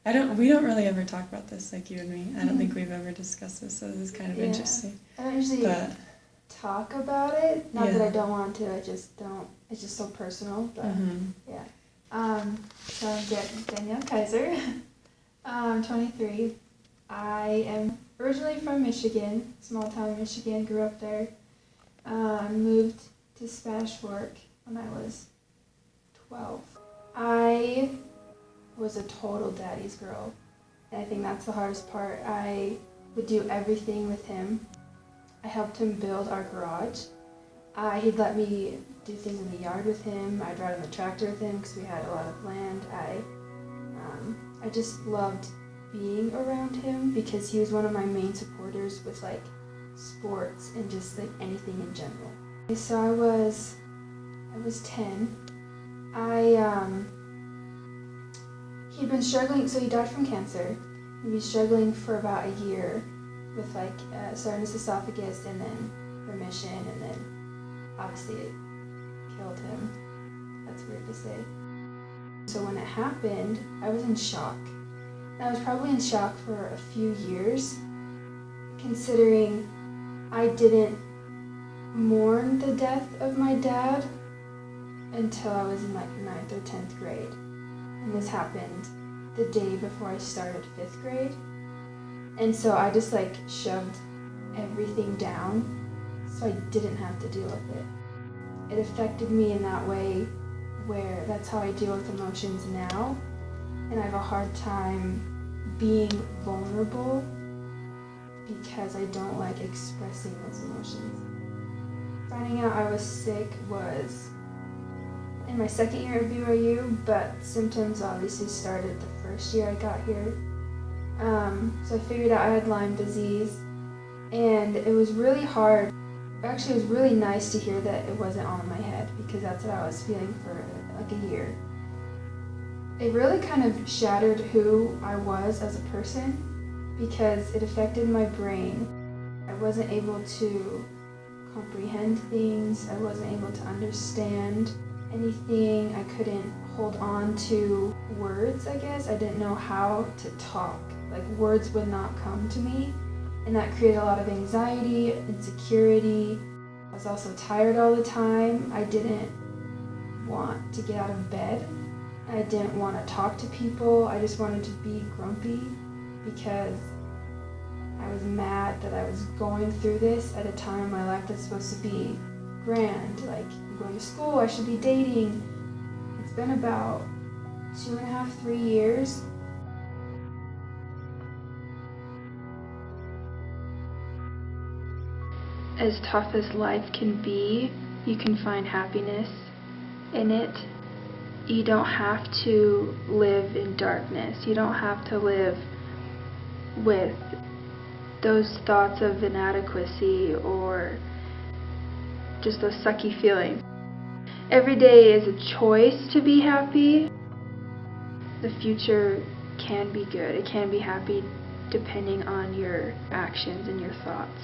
we don't really ever talk about this, like you and me. I don't think we've ever discussed this, so this is kind of interesting. I don't usually talk about it. Not that I don't want to, I just don't. It's just so personal, but so I'm Danielle Kaiser. I'm 23. I am originally from Michigan, small town Michigan, grew up there. Moved to Spanish Fork when I was 12. I was a total daddy's girl, and I think that's the hardest part. I would do everything with him. I helped him build our garage. He'd let me do things in the yard with him. I'd ride on the tractor with him because we had a lot of land. I just loved being around him because he was one of my main supporters with like sports and just like anything in general. So I was 10. He'd been struggling, so he died from cancer. He'd been struggling for about a year with like sinus esophagus and then remission, and then obviously it killed him. That's weird to say. So when it happened, I was in shock. I was probably in shock for a few years, considering I didn't mourn the death of my dad until I was in like 9th or 10th grade. And this happened the day before I started 5th grade. And so I just like shoved everything down so I didn't have to deal with it. It affected me in that way where that's how I deal with emotions now. And I have a hard time being vulnerable because I don't like expressing those emotions. Finding out I was sick was in my 2nd year at BYU, but symptoms obviously started the first year I got here. So I figured out I had Lyme disease, and it was really hard. Actually, it was really nice to hear that it wasn't all in my head, because that's what I was feeling for like a year. It really kind of shattered who I was as a person because it affected my brain. I wasn't able to comprehend things. I wasn't able to understand anything. I couldn't hold on to words, I guess. I didn't know how to talk. Like, words would not come to me, and that created a lot of anxiety, insecurity. I was also tired all the time. I didn't want to get out of bed. I didn't want to talk to people. I just wanted to be grumpy because I was mad that I was going through this at a time in my life that's supposed to be grand. Like, I'm going to school, I should be dating. It's been about 2.5, 3 years. As tough as life can be, you can find happiness in it. You don't have to live in darkness. You don't have to live with those thoughts of inadequacy or just those sucky feelings. Every day is a choice to be happy. The future can be good. It can be happy depending on your actions and your thoughts.